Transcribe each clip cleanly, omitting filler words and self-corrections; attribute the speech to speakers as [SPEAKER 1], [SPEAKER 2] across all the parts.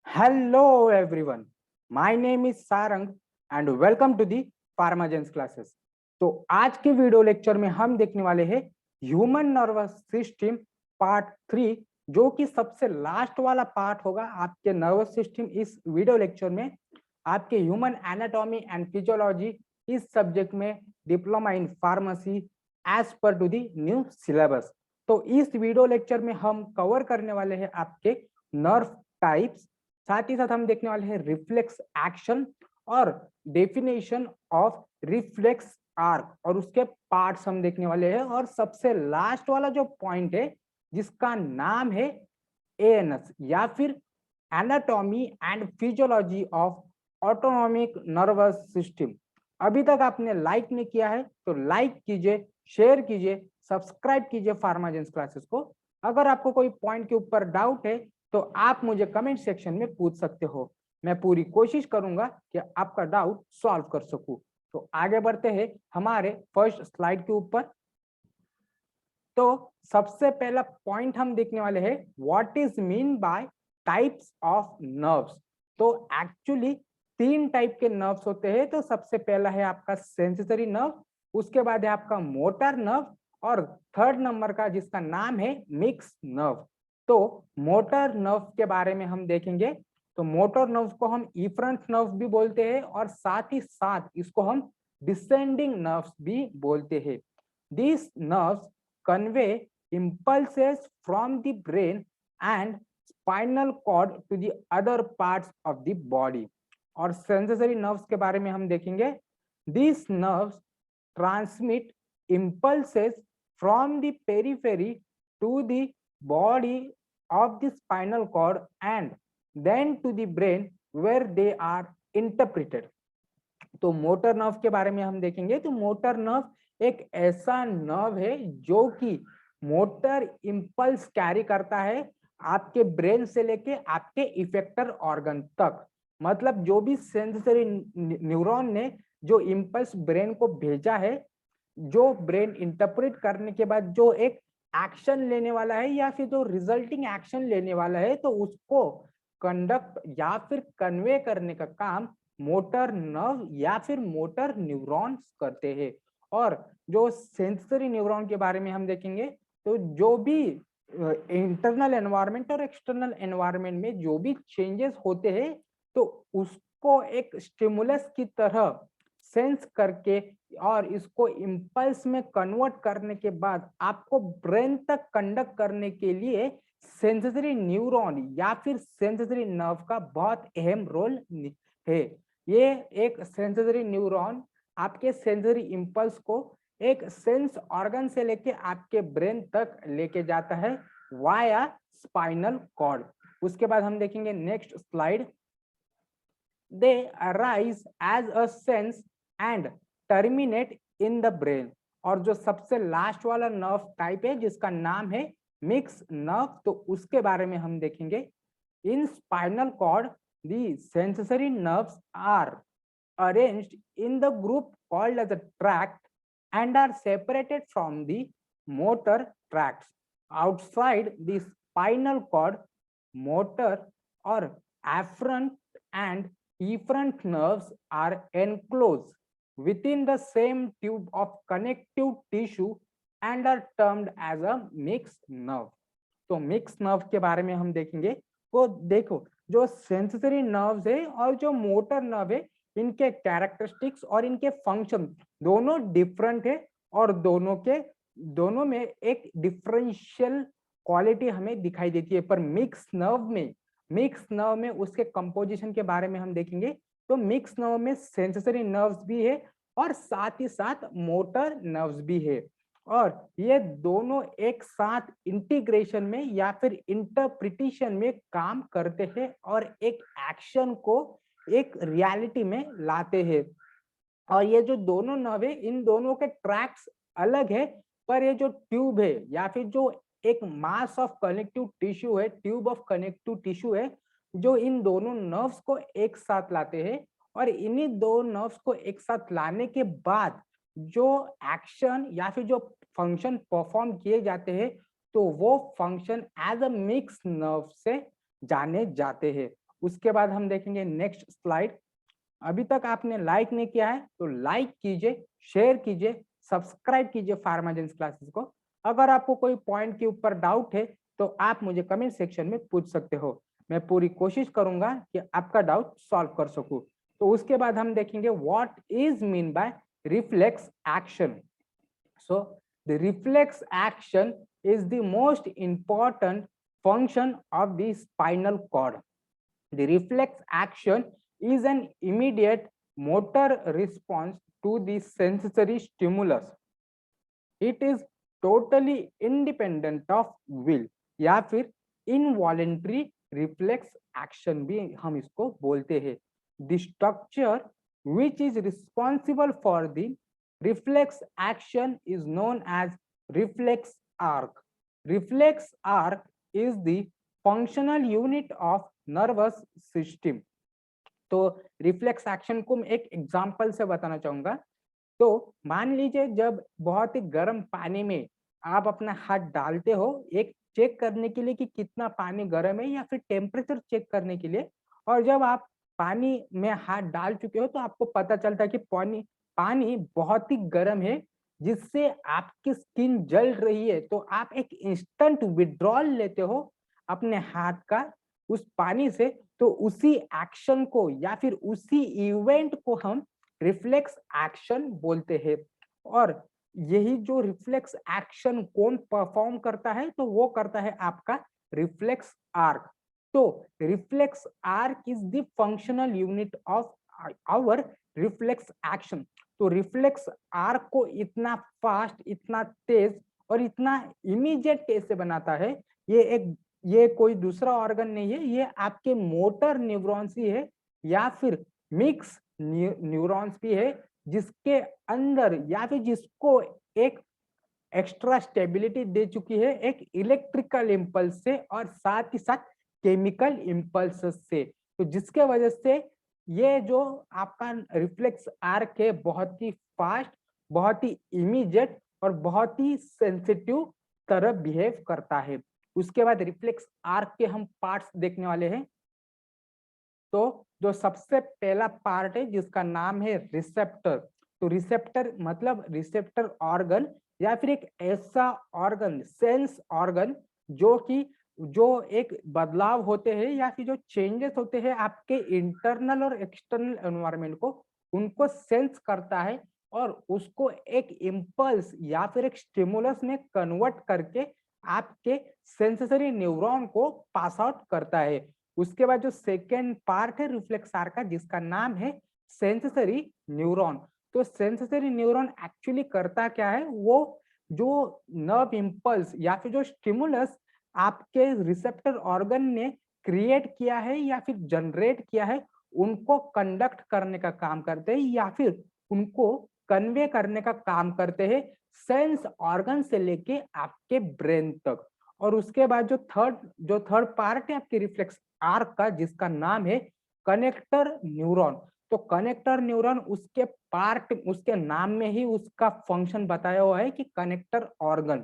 [SPEAKER 1] Hello everyone, my name is Sarang and welcome to the Pharmagens classes. तो आज के video lecture में हम देखने वाले हैं ह्यूमन नर्वस सिस्टम पार्ट 3, जो कि सबसे लास्ट वाला पार्ट होगा आपके नर्वस सिस्टम इस वीडियो लेक्चर में। आपके ह्यूमन एनाटॉमी एंड फिजियोलॉजी इस सब्जेक्ट में diploma in pharmacy as per to the new syllabus. तो इस वीडियो लेक्चर में हम कवर करने वाले हैं आपके नर्व टाइप्स, साथ ही साथ हम देखने वाले हैं रिफ्लेक्स एक्शन और डेफिनेशन ऑफ रिफ्लेक्स आर्क और उसके पार्ट्स हम देखने वाले हैं। और सबसे लास्ट वाला जो पॉइंट है जिसका नाम है एएनएस या फिर anatomy and physiology of autonomic nervous system. अभी तक आपने लाइक नहीं किया है तो लाइक कीजिए, शेयर कीजिए, सब्सक्राइब कीजिए फार्माजेंस क्लासेस को। अगर आपको कोई पॉइंट के ऊपर डाउट है तो आप मुझे कमेंट सेक्शन में पूछ सकते हो। मैं पूरी कोशिश करूंगा कि आपका डाउट सॉल्व कर सकूं। तो आगे बढ़ते हैं हमारे फर्स्ट स्लाइड के ऊपर। तो सबसे पहला पॉइंट हम देखने वाले हैं what is mean by types of nerves. तो एक्चुअली 3 टाइप के नर्व्स होते हैं। तो सबसे पहला है आपका सेंसरी नर्व, उसके बाद है आपका मोटर नर्व और थर्ड नंबर का जिसका नाम है मिक्स नर्व। तो मोटर नर्व के बारे में हम देखेंगे। तो मोटर नर्व को हम इफरेंट नर्व भी बोलते हैं और साथ ही साथ इसको हम डिसेंडिंग नर्व्स भी बोलते हैं। These nerves convey impulses from the brain and spinal cord to the other parts of the body. और सेंसरी नर्व्स के बारे में हम देखेंगे। These nerves transmit impulses from the periphery to the body of the spinal cord and then to the brain where they are interpreted. तो motor nerve के बारे में हम देखेंगे। तो मोटर नर्व एक ऐसा नर्व है जो कि मोटर इंपल्स कैरी करता है आपके ब्रेन से लेके आपके इफेक्टर ऑर्गन तक। मतलब जो भी सेंसरी न्यूरॉन ने जो इंपल्स ब्रेन को भेजा है, जो ब्रेन इंटरप्रेट करने के बाद जो एक एक्शन लेने वाला है या फिर जो रिजल्टिंग एक्शन लेने वाला है, तो उसको कंडक्ट या फिर कन्वे करने का काम मोटर नर्व या फिर मोटर न्यूरॉन्स करते हैं। और जो सेंसरी न्यूरॉन के बारे में हम देखेंगे, तो जो भी इंटरनल एनवायरनमेंट और एक्सटर्नल एनवायरनमेंट में जो भी चेंजेस होते हैं, तो उसको एक स्टिमुलस की तरह सेंस करके और इसको इम्पल्स में कन्वर्ट करने के बाद आपको ब्रेन तक कंडक्ट करने के लिए सेंसरी न्यूरॉन या फिर सेंसरी नर्व का बहुत अहम रोल है। ये एक सेंसरी न्यूरॉन आपके सेंसरी इंपल्स को एक सेंस ऑर्गन से लेके आपके ब्रेन तक लेके जाता है वाया स्पाइनल कॉर्ड। उसके बाद हम देखेंगे next slide. They arise as a sense and terminate in the brain. और जो सबसे लास्ट वाला नर्व टाइप है जिसका नाम है मिक्स नर्व, तो उसके बारे में हम देखेंगे। In spinal cord the sensory nerves are arranged in the group called as a tract and are separated from the motor tracts. Outside the spinal cord, motor or afferent and efferent nerves are enclosed within the same tube of connective tissue and are termed as a mixed nerve. तो mix nerve के बारे में हम देखेंगे। वो देखो, जो sensory nerves है और जो मोटर नर्व है, इनके कैरेक्टरिस्टिक्स और इनके फंक्शन दोनों डिफरेंट है और दोनों में एक डिफरेंशियल क्वालिटी हमें दिखाई देती है। पर मिक्स नर्व में उसके कंपोजिशन के बारे में हम देखेंगे। तो मिक्स नर्व में सेंसरी नर्व्स भी है और साथ ही साथ मोटर नर्व्स भी है। और ये दोनों एक साथ इंटीग्रेशन में या फिर इंटरप्रिटेशन में काम करते हैं और एक एक्शन को एक रियलिटी में लाते हैं। और ये जो दोनों नर्व है, इन दोनों के ट्रैक्स अलग है, पर ये जो ट्यूब है या फिर जो एक मास ऑफ कनेक्टिव टिश्यू है, ट्यूब ऑफ कनेक्टिव टिश्यू है, जो इन दोनों नर्व्स को एक साथ लाते हैं। और इन्हीं दो नर्व्स को एक साथ लाने के बाद जो एक्शन या फिर जो फंक्शन परफॉर्म किए जाते हैं, तो वो function as a mix nerve से जाने जाते हैं। उसके बाद हम देखेंगे नेक्स्ट स्लाइड। अभी तक आपने लाइक नहीं किया है तो लाइक कीजिए, शेयर कीजिए, सब्सक्राइब कीजिए फार्माजेंस क्लासेस को। अगर आपको कोई पॉइंट के ऊपर डाउट है तो आप मुझे कमेंट सेक्शन में पूछ सकते हो, मैं पूरी कोशिश करूंगा कि आपका डाउट सॉल्व कर सकूं। तो उसके बाद हम देखेंगे what is mean by reflex action. So the reflex action is the most important function of the spinal cord. The reflex action is an immediate motor response to the sensory stimulus. It is totally independent of will या फिर involuntary reflex action भी हम इसको बोलते हैं। The structure which is responsible for the reflex action is known as reflex arc. Reflex arc is the functional unit of nervous system. तो reflex action को मैं एक एग्जांपल से बताना चाहूंगा। तो मान लीजिए जब बहुत ही गर्म पानी में आप अपना हाथ डालते हो, एक चेक करने के लिए कि कितना पानी गर्म है या फिर टेम्परेचर चेक करने के लिए, और जब आप पानी में हाथ डाल चुके हो तो आपको पता चलता है कि पानी पानी बहुत ही गर्म है, जिससे आपकी स्किन जल रही है। तो आप एक इंस्टेंट विड्रॉल लेते हो अपने हाथ का उस पानी से। तो उसी एक्शन को या फिर उसी इवेंट को हम रिफ्लेक्स एक्शन बोलते हैं। और यही जो रिफ्लेक्स एक्शन कौन परफॉर्म करता है, तो वो करता है आपका रिफ्लेक्स आर्क। तो reflex arc is the functional unit of our reflex action. तो रिफ्लेक्स आर्क को इतना फास्ट, इतना तेज और इतना इमीडिएट कैसे बनाता है, ये कोई दूसरा ऑर्गन नहीं है, ये आपके मोटर न्यूरॉन्स ही है या फिर मिक्स न्यूरॉन्स भी है, जिसके अंदर या फिर जिसको एक एक्स्ट्रा स्टेबिलिटी दे चुकी है एक इलेक्ट्रिकल इम्पल्स से और साथ ही साथ केमिकल इम्पल्स से। तो जिसके वजह से ये जो आपका रिफ्लेक्स आर्क है बहुत ही फास्ट, बहुत ही इमीडिएट और बहुत ही सेंसिटिव तरह बिहेव करता है। उसके बाद रिफ्लेक्स आर्क के हम पार्ट्स देखने वाले हैं। तो जो सबसे पहला पार्ट है जिसका नाम है रिसेप्टर। तो रिसेप्टर मतलब रिसेप्टर ऑर्गन या फिर एक ऐसा ऑर्गन, सेंस ऑर्गन, जो एक बदलाव होते हैं या फिर जो चेंजेस होते हैं आपके इंटरनल और एक्सटर्नल एनवायरनमेंट को, उनको सेंस करता है और उसको एक इम्पल्स या फिर एक स्टिमुलस में कन्वर्ट करके आपके सेंसरी न्यूरॉन को पास आउट करता है। उसके बाद जो सेकेंड पार्ट है रिफ्लेक्स आर्क का, जिसका नाम है सेंसरी न्यूरॉन। तो सेंसरी न्यूरॉन एक्चुअली करता क्या है, वो जो नर्व इम्पल्स या फिर जो स्टिमुलस आपके रिसेप्टर ऑर्गन ने क्रिएट किया है या फिर जनरेट किया है, उनको कंडक्ट करने का काम करते हैं या फिर उनको कन्वे करने का काम करते हैं सेंस ऑर्गन से लेके आपके ब्रेन तक। और उसके बाद जो थर्ड पार्ट है आपके रिफ्लेक्स आर्क का, जिसका नाम है कनेक्टर न्यूरॉन। तो कनेक्टर न्यूरॉन उसके नाम में ही उसका फंक्शन बताया हुआ है कि कनेक्टर ऑर्गन।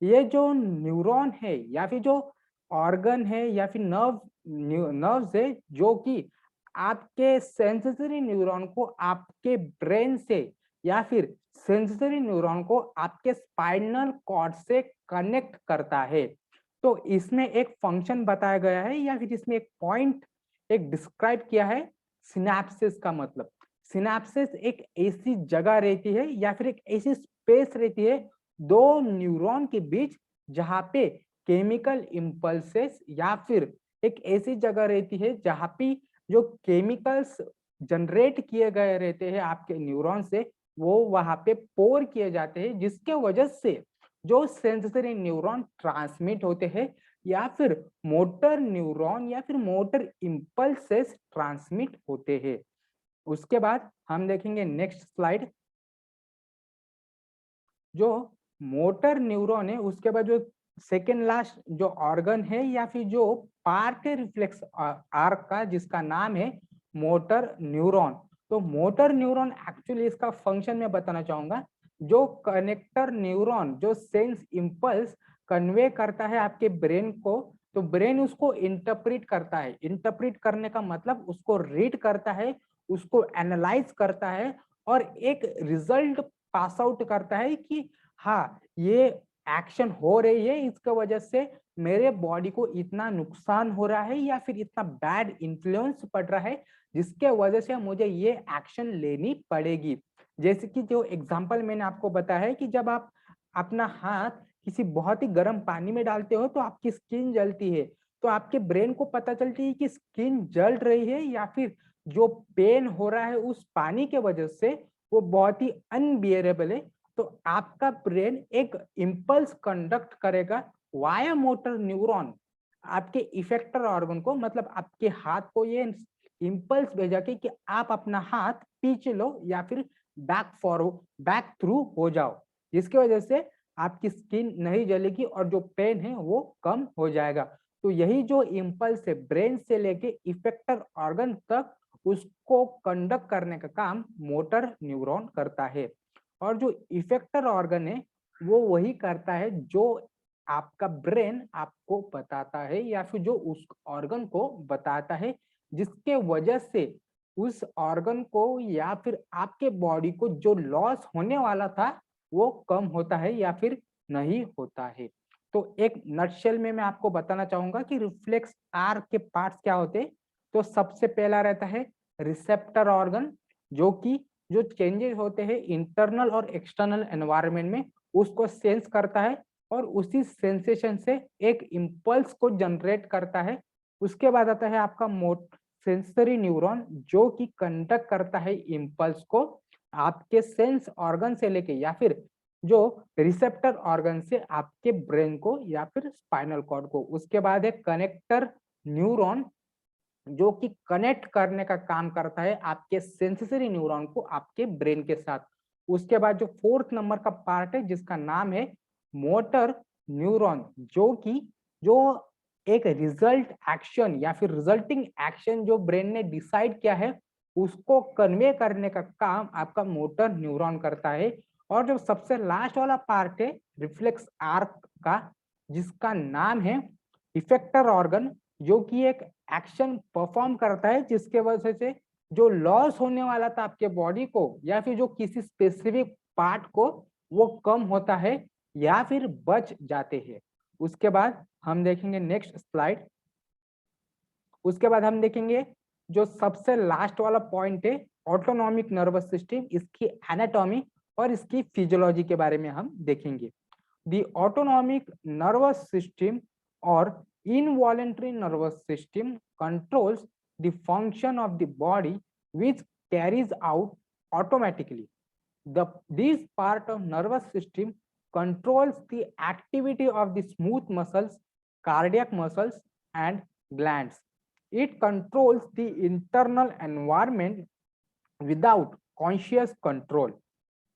[SPEAKER 1] ये जो न्यूरॉन है या फिर जो ऑर्गन है या फिर नर्व्स है, जो कि आपके सेंसरी न्यूरॉन को आपके ब्रेन से या फिर सेंसरी न्यूरॉन को आपके स्पाइनल कॉर्ड से कनेक्ट करता है। तो इसमें एक फंक्शन बताया गया है या फिर इसमें एक पॉइंट एक डिस्क्राइब किया है सिनेप्सिस का। मतलब सिनेप्सिस एक ऐसी जगह रहती है या फिर एक ऐसी स्पेस रहती है दो न्यूरॉन के बीच, जहां पे केमिकल इम्पल्सेस या फिर एक ऐसी जगह रहती है जहां पे जो केमिकल्स जनरेट किए गए रहते हैं आपके न्यूरॉन से, वो वहां पे पोर किए जाते हैं, जिसके वजह से जो सेंसरी न्यूरॉन ट्रांसमिट होते हैं या फिर मोटर न्यूरॉन या फिर मोटर इम्पल्सेस ट्रांसमिट होते हैं। उसके बाद हम देखेंगे नेक्स्ट स्लाइड। जो मोटर न्यूरॉन है उसके बाद जो सेकेंड लास्ट जो ऑर्गन है या फिर जो पार्ट है रिफ्लेक्स आर्क का, जिसका नाम है मोटर न्यूरॉन। तो मोटर न्यूरॉन एक्चुअली इसका फंक्शन मैं बताना चाहूंगा। जो कनेक्टर न्यूरॉन जो सेंस इम्पल्स कन्वे करता है आपके ब्रेन को तो ब्रेन उसको इंटरप्रेट करता है। इंटरप्रेट करने का मतलब उसको रीड करता है, उसको एनालाइज करता है और एक रिजल्ट पास आउट करता है कि हाँ ये एक्शन हो रही है, इसके वजह से मेरे बॉडी को इतना नुकसान हो रहा है या फिर इतना बैड इन्फ्लुएंस पड़ रहा है जिसके वजह से मुझे ये एक्शन लेनी पड़ेगी। जैसे कि जो एग्जांपल मैंने आपको बताया है कि जब आप अपना हाथ किसी बहुत ही गर्म पानी में डालते हो तो आपकी स्किन जलती है, तो आपके ब्रेन को पता चलती है कि स्किन जल रही है या फिर जो पेन हो रहा है उस पानी के वजह से वो बहुत ही अनबियरेबल है। तो आपका ब्रेन एक इम्पल्स कंडक्ट करेगा वाया मोटर न्यूरॉन आपके इफेक्टर ऑर्गन को, मतलब आपके हाथ को ये इम्पल्स भेजा कि आप अपना हाथ पीछे लो या फिर बैक थ्रू हो जाओ, जिसकी वजह से आपकी स्किन नहीं जलेगी और जो पेन है वो कम हो जाएगा। तो यही जो इम्पल्स है ब्रेन से लेके इफेक्टर ऑर्गन तक उसको कंडक्ट करने का काम मोटर न्यूरॉन करता है। और जो इफेक्टर ऑर्गन है वो वही करता है जो आपका ब्रेन आपको बताता है या फिर जो उस ऑर्गन को बताता है, जिसके वजह से उस ऑर्गन को या फिर आपके बॉडी को जो लॉस होने वाला था वो कम होता है या फिर नहीं होता है। तो एक नटशेल में मैं आपको बताना चाहूंगा कि रिफ्लेक्स आर के पार्ट्स क्या होते हैं। तो सबसे पहला रहता है रिसेप्टर ऑर्गन, जो कि जो चेंजेस होते हैं इंटरनल और एक्सटर्नल एनवायरनमेंट में उसको सेंस करता है और उसी सेंसेशन से एक इम्पल्स को जनरेट करता है। उसके बाद आता है आपका सेंसरी न्यूरॉन, जो कि कंडक्ट करता है इम्पल्स को आपके सेंस ऑर्गन से लेके या फिर जो रिसेप्टर ऑर्गन से आपके ब्रेन को या फिर स्पाइनल कॉर्ड को। उसके बाद है कनेक्टर न्यूरॉन, जो कि कनेक्ट करने का काम करता है आपके सेंसरी न्यूरॉन को आपके ब्रेन के साथ। उसके बाद जो फोर्थ नंबर का पार्ट है जिसका नाम है मोटर न्यूरॉन, जो कि जो एक रिजल्ट एक्शन या फिर रिजल्टिंग एक्शन जो ब्रेन ने डिसाइड किया है उसको कन्वे करने का काम आपका मोटर न्यूरॉन करता है। और जो सबसे लास्ट वाला पार्ट है रिफ्लेक्स आर्क का, जिसका नाम है इफेक्टर ऑर्गन, जो कि एक एक्शन परफॉर्म करता है जिसके वजह से जो लॉस होने वाला था आपके बॉडी को या फिर जो किसी स्पेसिफिक पार्ट को वो कम होता है या फिर बच जाते हैं। उसके बाद हम देखेंगे नेक्स्ट स्लाइड। उसके बाद हम देखेंगे जो सबसे लास्ट वाला पॉइंट है ऑटोनॉमिक नर्वस सिस्टम, इसकी एनाटॉमी और इसकी फिजियोलॉजी के बारे में हम देखेंगे। द ऑटोनॉमिक नर्वस सिस्टम और involuntary nervous system controls the function of the body which carries out automatically. This part of nervous system controls the activity of the smooth muscles, cardiac muscles, and glands. It controls the internal environment without conscious control.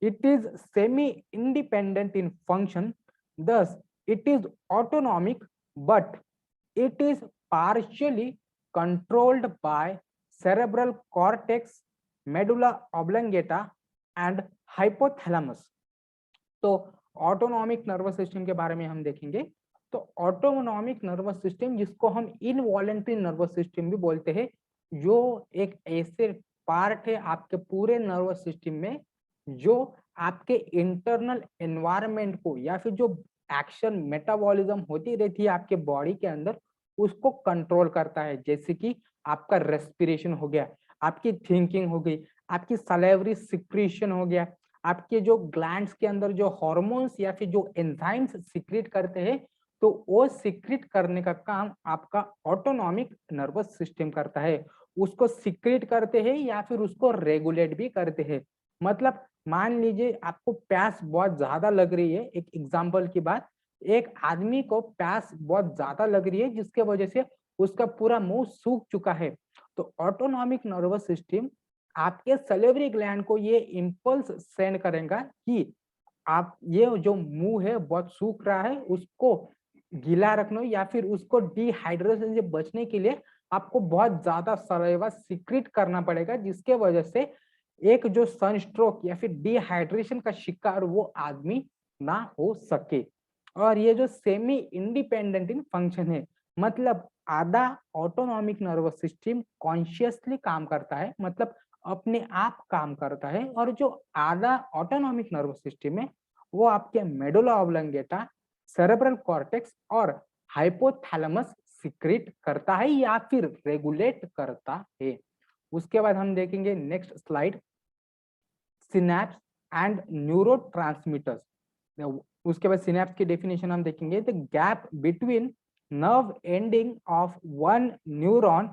[SPEAKER 1] It is semi-independent in function, thus it is autonomic, but it is partially controlled by cerebral cortex, medulla oblongata, and hypothalamus. तो autonomic nervous system के बारे में हम देखेंगे। तो autonomic nervous system, जिसको हम involuntary nervous system भी बोलते हैं, जो एक ऐसे पार्ट है आपके पूरे नर्वस सिस्टम में जो आपके इंटरनल एनवायरनमेंट को या फिर जो एक्शन मेटाबॉलिज्म होती रहती है आपके बॉडी के अंदर उसको कंट्रोल करता है। जैसे कि आपका रेस्पिरेशन हो गया, आपकी थिंकिंग हो गई, आपकी सलेवरी सिक्रीशन हो गया, आपके जो ग्लैंड्स के अंदर जो हार्मोन्स या फिर जो एंजाइम्स सिक्रीट करते हैं, तो वो सिक्रीट करने का काम आपका ऑटोनॉमिक नर्वस सिस्टम करता है। उसको सिक्रीट करते हैं या फिर उसको रेगुलेट भी करते हैं। मतलब मान लीजिए आपको प्यास बहुत ज्यादा लग रही है, एक एग्जांपल की बात, एक आदमी को प्यास बहुत ज्यादा लग रही है जिसके वजह से उसका पूरा मुंह सूख चुका है, तो ऑटोनॉमिक नर्वस सिस्टम आपके सलेवरी ग्लैंड को ये इम्पल्स सेंड करेगा कि आप ये जो मुंह है बहुत सूख रहा है उसको गीला रखना या फिर उसको डिहाइड्रेशन से बचने के लिए आपको बहुत ज्यादा सलाइवा सीक्रेट करना पड़ेगा, जिसके वजह से एक जो सनस्ट्रोक या फिर डिहाइड्रेशन का शिकार वो आदमी ना हो सके। और ये जो सेमी इंडिपेंडेंट इन फंक्शन है, मतलब आधा ऑटोनॉमिक नर्वस सिस्टम कॉन्शियसली काम करता है, मतलब अपने आप काम करता है, और जो आधा ऑटोनॉमिक नर्वस सिस्टम है वो आपके मेडुला ऑब्लंगेटा, सेरेब्रल कॉर्टेक्स और हाइपोथैलेमस सीक्रेट करता है या फिर रेगुलेट करता है। उसके बाद हम देखेंगे next slide, synapse and neurotransmitters. उसके बाद सिनैप्स की डेफिनेशन हम देखेंगे, the gap between nerve ending of one neuron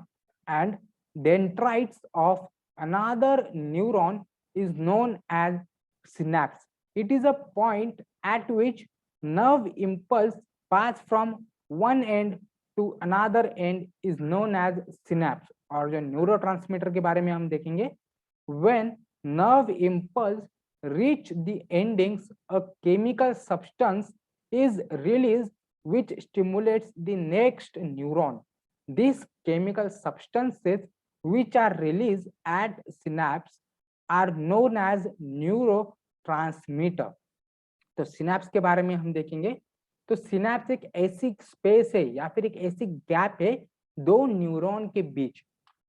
[SPEAKER 1] and dendrites of another neuron is known as synapse. It is a point at which nerve impulse pass from one end to another end is known as synapse. और जो neurotransmitter के बारे में हम देखेंगे, when nerve impulse reach the endings, a chemical substance is released which stimulates the next neuron. These chemical substances which are released at synapse are known as neurotransmitter. तो synapse के बारे में हम देखेंगे, तो सिनैप्स एक ऐसी स्पेस है या फिर एक ऐसी गैप है दो न्यूरॉन के बीच,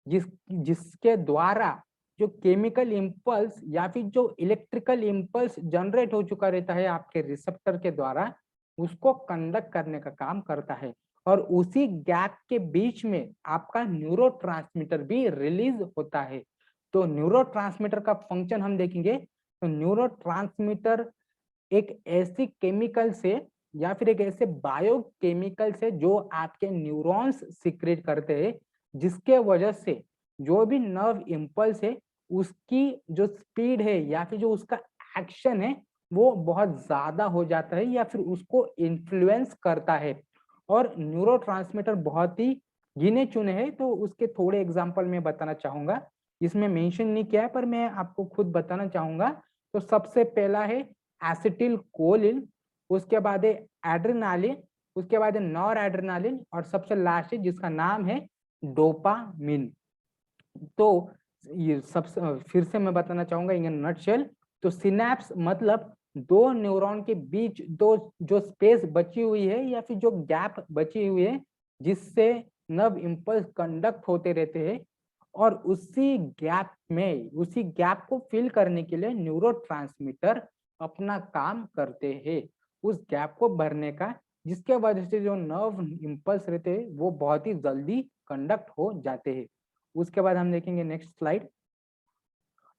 [SPEAKER 1] जिसके द्वारा जो केमिकल इंपल्स या फिर जो इलेक्ट्रिकल इंपल्स जनरेट हो चुका रहता है आपके रिसेप्टर के द्वारा, उसको कंडक्ट करने का काम करता है। और उसी गैप के बीच में आपका न्यूरोट्रांसमीटर भी रिलीज होता है। तो न्यूरोट्रांसमीटर का फंक्शन हम देखेंगे, तो न्यूरोट्रांसमीटर एक ऐसी केमिकल से या फिर एक ऐसे बायोकेमिकल से जो आपके न्यूरॉन्स सीक्रेट करते हैं, जिसके वजह से जो भी नर्व इंपल्स है उसकी जो स्पीड है या फिर जो उसका एक्शन है वो बहुत ज्यादा हो जाता है या फिर उसको इन्फ्लुएंस करता है। और न्यूरोट्रांसमीटर बहुत ही गिने चुने हैं, तो उसके थोड़े एग्जांपल मैं बताना चाहूंगा, इसमें मेंशन नहीं किया है पर मैं आपको खुद बताना चाहूंगा। तो सबसे पहला है एसिटिल कोलिन, उसके बाद है एड्रेनालिन, उसके बाद है नॉर एड्रेनालिन, और सबसे लास्ट है जिसका नाम है डोपामिन। तो ये सब फिर से मैं बताना चाहूंगा इन नटशेल। तो सिनैप्स मतलब दो न्यूरॉन के बीच दो जो स्पेस बची हुई है या फिर जो गैप बची हुई है जिससे नर्व इंपल्स कंडक्ट होते रहते हैं, और उसी गैप को फिल करने के लिए न्यूरोट्रांसमीटर अपना काम करते हैं, उस गैप को भरने का, जिसके वजह से जो नर्व इंपल्स रहते हैं वो बहुत ही जल्दी कंडक्ट हो जाते हैं। उसके बाद हम देखेंगे next slide,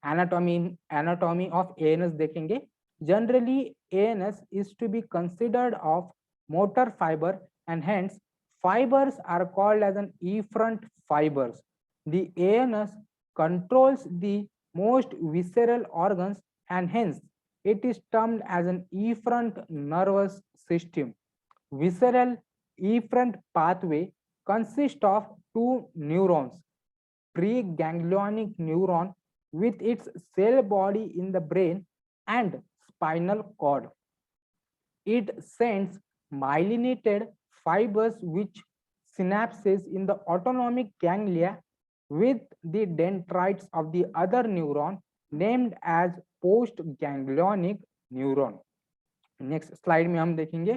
[SPEAKER 1] anatomy of ANS देखेंगे। Generally ANS is to be considered of motor fiber and hence fibers are called as an efferent fibers. The ANS controls the most visceral organs and hence it is termed as an efferent nervous system. Visceral efferent pathway consists of two neurons, preganglionic neuron with its cell body in the brain and spinal cord. It sends myelinated fibers which synapses in the autonomic ganglia with the dendrites of the other neuron named as postganglionic neuron. Next slide में हम देखेंगे,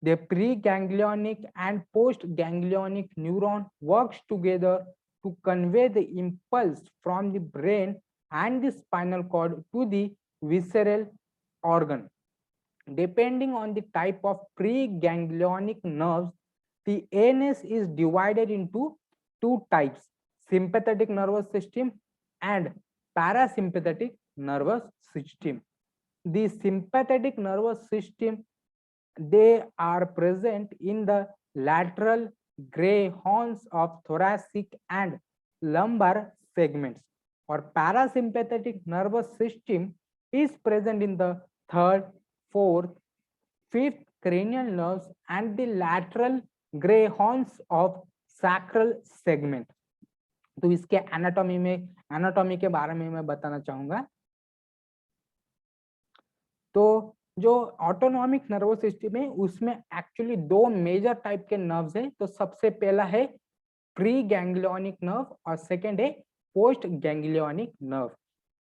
[SPEAKER 1] the preganglionic and postganglionic neuron works together to convey the impulse from the brain and the spinal cord to the visceral organ. Depending on the type of preganglionic nerves, the ANS is divided into two types, sympathetic nervous system and parasympathetic nervous system. The sympathetic nervous system, they are present in the lateral gray horns of thoracic and lumbar segments, or parasympathetic nervous system is present in the third, fourth, fifth cranial nerves and the lateral gray horns of sacral segment. तो इसके anatomy के बारे में मैं बताना चाहूंगा। तो जो ऑटोनॉमिक नर्वस सिस्टम है उसमें एक्चुअली दो मेजर टाइप के नर्व्स है। तो सबसे पहला है प्री गैंग्लियोनिक नर्व और सेकंड है पोस्ट गैंग्लियोनिक नर्व।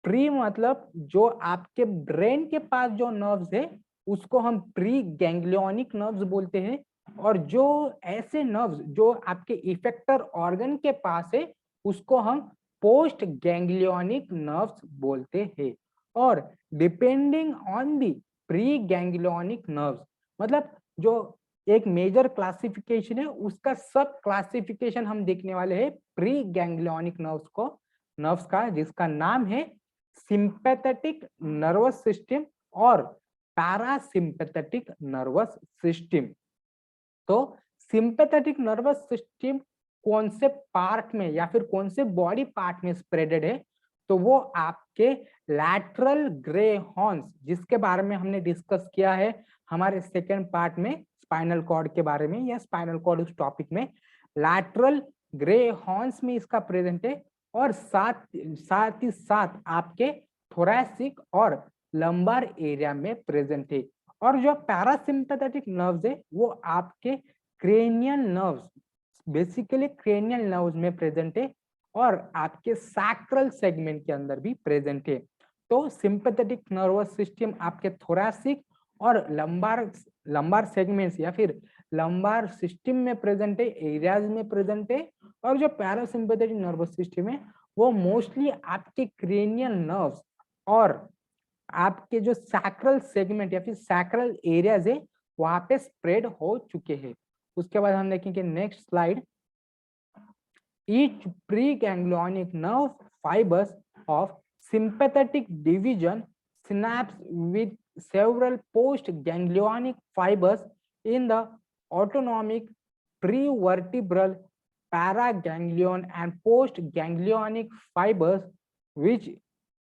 [SPEAKER 1] प्री मतलब जो आपके ब्रेन के पास जो नर्व्स है उसको हम प्री गैंग्लियोनिक नर्व्स बोलते हैं, और जो ऐसे नर्व्स जो आपके इफेक्टर ऑर्गन के पास है उसको हम पोस्ट गैंग्लियोनिक नर्व्स बोलते हैं। और depending on the pre ganglionic nerves, मतलब जो एक मेजर क्लासिफिकेशन है उसका सब क्लासिफिकेशन हम देखने वाले हैं प्री गैंग्लियोनिक नर्व्स का, जिसका नाम है सिंपैथेटिक नर्वस सिस्टम और पैरासिम्पैथेटिक नर्वस सिस्टम। तो सिंपैथेटिक नर्वस सिस्टम कौन से पार्ट में या फिर कौन से बॉडी पार्ट में स्प्रेडेड है, तो वो आपके लैटरल ग्रे हॉर्न्स, जिसके बारे में हमने डिस्कस किया है हमारे सेकेंड पार्ट में स्पाइनल कॉर्ड के बारे में, या स्पाइनल कॉर्ड उस टॉपिक में लैटरल ग्रे हॉर्न्स में इसका प्रेजेंट है। और साथ ही साथ आपके थोरैसिक और लंबार एरिया में प्रेजेंट है। और जो पैरासिम्पैथेटिक नर्व्स है वो आपके cranial nerves, basically cranial nerves में प्रेजेंट है और आपके सैक्रल सेगमेंट के अंदर भी प्रेजेंट है। तो सिंपैथेटिक नर्वस सिस्टम आपके थोरैसिक और लंबार सेगमेंट्स या फिर लंबार सिस्टम में प्रेजेंट है, एरियाज में प्रेजेंट है। और जो पैरासिम्पैथेटिक नर्वस सिस्टम है वो मोस्टली आपके क्रेनियल नर्व्स और आपके जो सैक्रल सेगमेंट या फिर सैक्रल एरियाज है वहां पे स्प्रेड हो चुके हैं। उसके बाद हम देखेंगे next slide. Each pre ganglionic nerve fibres of sympathetic division synapse with several post ganglionic fibers in the autonomic prevertebral paraganglion and post ganglionic fibers which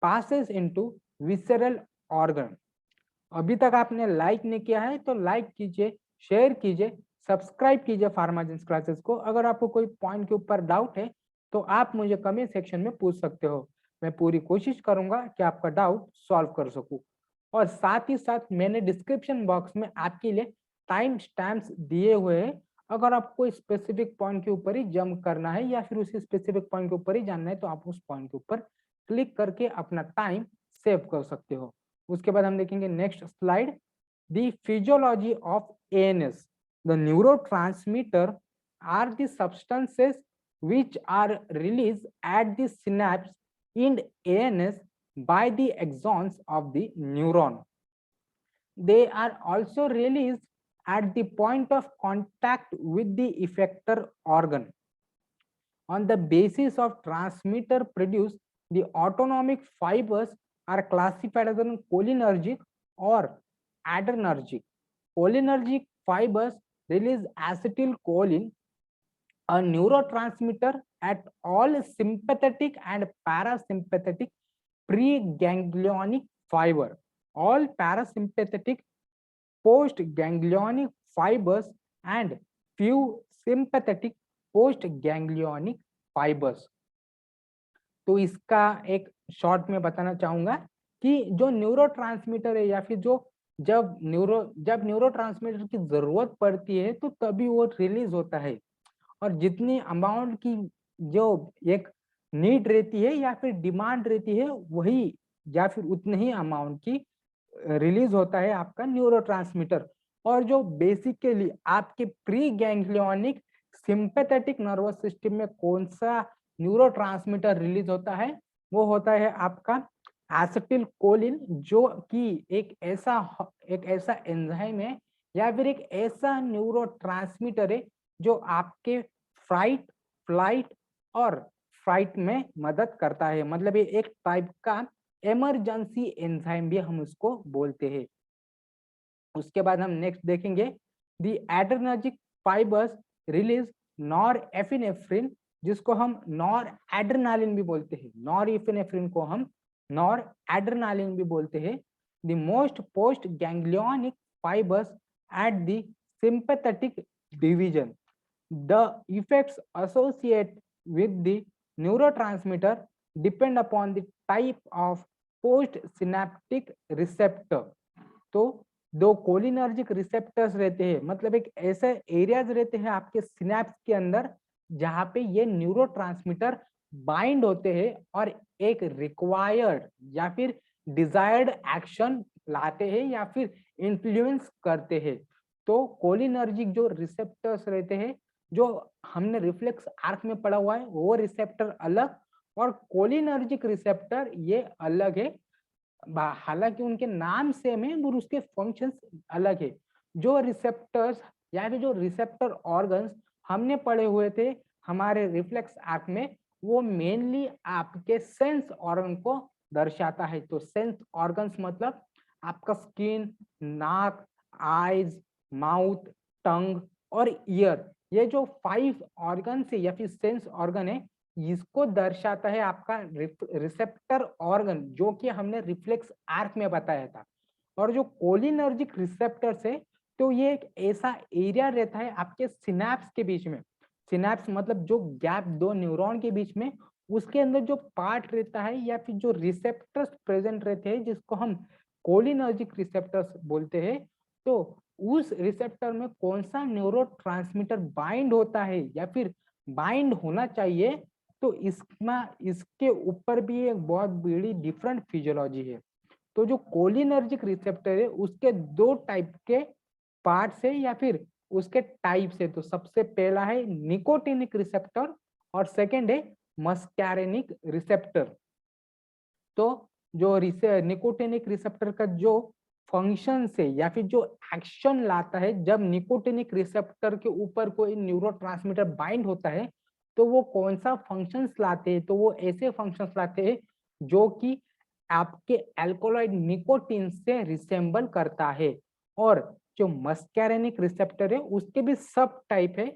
[SPEAKER 1] passes into visceral organ। अभी तक आपने लाइक नहीं किया है तो like कीजिए, share कीजिए, subscribe कीजिए फार्माजेंस क्लासेस को। अगर आपको कोई पॉइंट के ऊपर डाउट है तो आप मुझे कमेंट सेक्शन में पूछ सकते हो, मैं पूरी कोशिश करूंगा कि आपका डाउट सॉल्व कर सकूं। और साथ ही साथ मैंने डिस्क्रिप्शन बॉक्स में आपके लिए टाइम स्टैम्प्स दिए हुए हैं। अगर आपको स्पेसिफिक पॉइंट के ऊपर ही जंप करना है या फिर उसी स्पेसिफिक पॉइंट के ऊपर ही जानना है तो आप उस पॉइंट के ऊपर क्लिक करके अपना टाइम सेव कर सकते हो। उसके बाद हम देखेंगे next slide, the physiology of ANS. The neurotransmitter are the substances which are released at the synapse in ANS by the axons of the neuron. They are also released at the point of contact with the effector organ. On the basis of transmitter produced, the autonomic fibers are classified as cholinergic or adrenergic. Cholinergic fibers release acetylcholine, a neurotransmitter at all sympathetic and parasympathetic preganglionic fiber. All parasympathetic postganglionic fibers and few sympathetic postganglionic fibers। तो इसका एक short में बताना चाहूंगा कि जो neurotransmitter है या फिर जो जब न्यूरोट्रांसमीटर की जरूरत पड़ती है तो तभी वो रिलीज होता है, और जितनी अमाउंट की जो एक नीड रहती है या फिर डिमांड रहती है वही या फिर उतने ही अमाउंट की रिलीज होता है आपका न्यूरोट्रांसमीटर। और जो बेसिकली आपके pre ganglionic sympathetic nervous system में कौन सा न्यूरोट्रांसमीटर रिलीज होता है, वो होता है आपका एसिटिलकोलिन, जो कि एक ऐसा एंजाइम है या फिर एक ऐसा न्यूरोट्रांसमीटर है जो आपके फ्राइट, फ्लाइट और फ्राइट में मदद करता है। मतलब ये एक टाइप का इमरजेंसी एंजाइम भी हम उसको बोलते हैं। उसके बाद हम नेक्स्ट देखेंगे, दी एड्रेनर्जिक फाइबर्स रिलीज नॉरएपिनेफ्रिन, जिसको हम नॉर एड्रेनालिन भी बोलते हैं। नॉरएपिनेफ्रिन को हम नॉर एड्रेनालिन भी बोलते हैं। The most post ganglionic fibres at the sympathetic division. The effects associated with the neurotransmitter depend upon the type of postsynaptic receptor। तो दो कोलिनर्जिक रिसेप्टर्स रहते हैं, मतलब एक ऐसे एरियाज रहते हैं आपके सिनेप्स के अंदर जहां पे ये न्यूरोट्रांसमीटर बाइंड होते हैं और एक रिक्वायर्ड या फिर डिजायर्ड एक्शन लाते हैं या फिर इन्फ्लुएंस करते हैं। तो कोलिनर्जिक जो रिसेप्टर्स रहते हैं, जो हमने रिफ्लेक्स आर्क में पढ़ा हुआ है, वो रिसेप्टर अलग और कोलिनर्जिक रिसेप्टर ये अलग है। हालांकि उनके नाम सेम है और उसके फंक्शंस अलग है। जो रिसेप्टर्स या फिर जो रिसेप्टर ऑर्गन्स हमने पढ़े हुए थे हमारे रिफ्लेक्स आर्क में, वो मेनली आपके सेंस ऑर्गन को दर्शाता है। तो सेंस ऑर्गन्स मतलब आपका स्किन, नाक, आईज, माउथ, टंग और ईयर, ये जो 5 ऑर्गन है या फिर सेंस ऑर्गन है, इसको दर्शाता है आपका रिसेप्टर ऑर्गन, जो कि हमने रिफ्लेक्स आर्क में बताया था। और जो कोलिनर्जिक रिसेप्टर्स है, तो ये एक ऐसा एरिया रहता है आपके सिनेप्स के बीच में। सिनेप्स मतलब जो गैप दो न्यूरॉन के बीच में, उसके अंदर जो पार्ट रहता है या फिर जो रिसेप्टर्स प्रेजेंट रहते हैं, जिसको हम कोलिनर्जिक रिसेप्टर्स बोलते हैं। तो उस रिसेप्टर में कौन सा न्यूरोट्रांसमीटर बाइंड होता है या फिर बाइंड होना चाहिए, तो इसमें इसके ऊपर भी एक बहुत बड़ी डिफरेंट फिजियोलॉजी है। तो जो कोलिनर्जिक रिसेप्टर है, उसके 2 टाइप के पार्ट्स है या फिर उसके टाइप्स है। तो सबसे पहला है निकोटिनिक रिसेप्टर और सेकंड है मस्कैरेनिक रिसेप्टर। तो जो निकोटिनिक रिसेप्टर का जो फंक्शन से या फिर जो एक्शन लाता है, जब निकोटिनिक रिसेप्टर के ऊपर कोई न्यूरोट्रांसमीटर बाइंड होता है, तो वो कौन सा फंक्शंस लाते हैं, तो वो ऐसे फंक्शंस लाते हैं जो कि आपके एल्कोलॉइड निकोटीन से रिसेंबल करता है। और जो मस्कैरेनिक रिसेप्टर है, उसके भी सब टाइप है।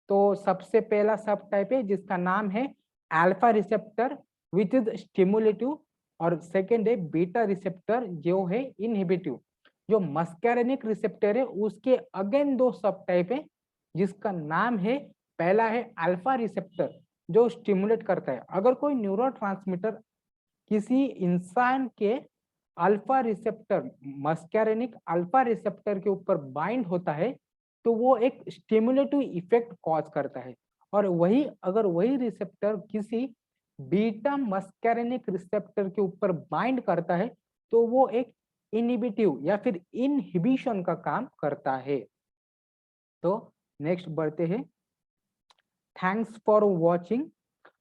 [SPEAKER 1] तो सबसे पहला सब टाइप है जिसका नाम है alpha receptor which is stimulative, और सेकेंड है बीटा रिसेप्टर जो है इनहिबिटिव। जो मस्कैरेनिक रिसेप्टर है, उसके अगेन 2 सब टाइप है, जिसका नाम है, पहला है अल्फा रिसेप्टर जो स्टिमुलेट करता है। अगर कोई न्यूरोट्रांसमीटर किसी इंसान के alpha receptor, muscarinic alpha receptor के ऊपर बाइंड होता है, तो वो एक स्टिमुलेटिव इफेक्ट कॉज करता है। और वही अगर वही रिसेप्टर किसी बीटा मस्कैरेनिक रिसेप्टर के ऊपर बाइंड करता है, तो वो एक इनहिबिटिव या फिर इनहिबिशन का काम करता है। तो नेक्स्ट बढ़ते हैं। Thanks for watching.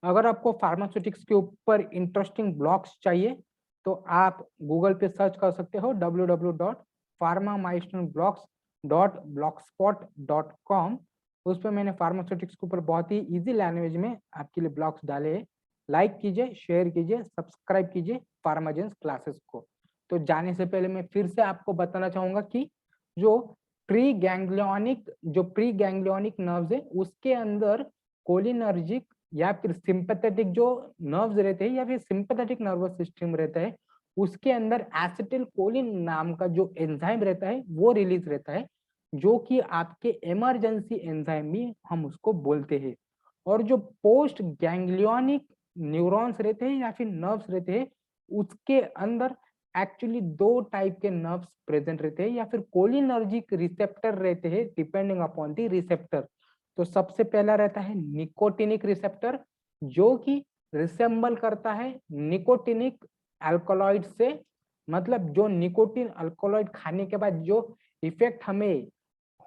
[SPEAKER 1] अगर आपको फार्मास्यूटिक्स के ऊपर इंटरेस्टिंग ब्लॉग्स चाहिए, तो आप गूगल पे सर्च कर सकते हो www.pharmamilestoneblogs.blogspot.com। उस पर मैंने फार्मास्यूटिक्स के ऊपर बहुत ही इजी लैंग्वेज में आपके लिए ब्लॉग्स डाले हैं। लाइक कीजिए, शेयर कीजिए, सब्सक्राइब कीजिए फार्माजेंस क्लासेस को। तो जाने से पहले मैं फिर से आपको बताना चाहूंगा कि जो प्री गैंग्लियोनिक नर्व्स है, उसके अंदर कोलिनर्जिक या फिर सिंपैथेटिक जो नर्व्स रहते हैं या फिर सिंपैथेटिक नर्वस सिस्टम रहता है, उसके अंदर एसिटिल कोलिन नाम का जो एंजाइम रहता है वो रिलीज रहता है, जो कि आपके इमरजेंसी एंजाइम भी हम उसको बोलते हैं। और जो पोस्ट गैंग्लियोनिक न्यूरॉन्स रहते हैं या फिर नर्व्स रहते हैं, उसके अंदर एक्चुअली 2 टाइप के नर्व्स प्रेजेंट रहते हैं या फिर कोलिनर्जिक रिसेप्टर रहते हैं, डिपेंडिंग अपॉन द रिसेप्टर। तो सबसे पहला रहता है निकोटिनिक रिसेप्टर, जो कि रिसेंबल करता है निकोटिनिक अल्कोलॉइड से। मतलब जो निकोटिन अल्कोलॉइड खाने के बाद जो इफेक्ट हमें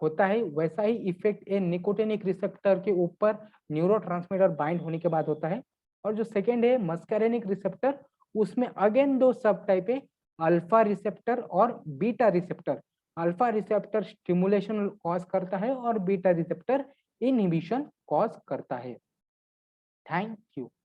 [SPEAKER 1] होता है, वैसा ही इफेक्ट ए निकोटिनिक रिसेप्टर के ऊपर न्यूरोट्रांसमीटर बाइंड होने के बाद होता है। और जो सेकेंड है मस्कैरेनिक रिसेप्टर, उसमें अगेन 2 सब टाइप है, अल्फा रिसेप्टर और beta receptor. Alpha receptor stimulation cause करता है और बीटा रिसेप्टर इनहिबिशन कॉज करता है। Thank you.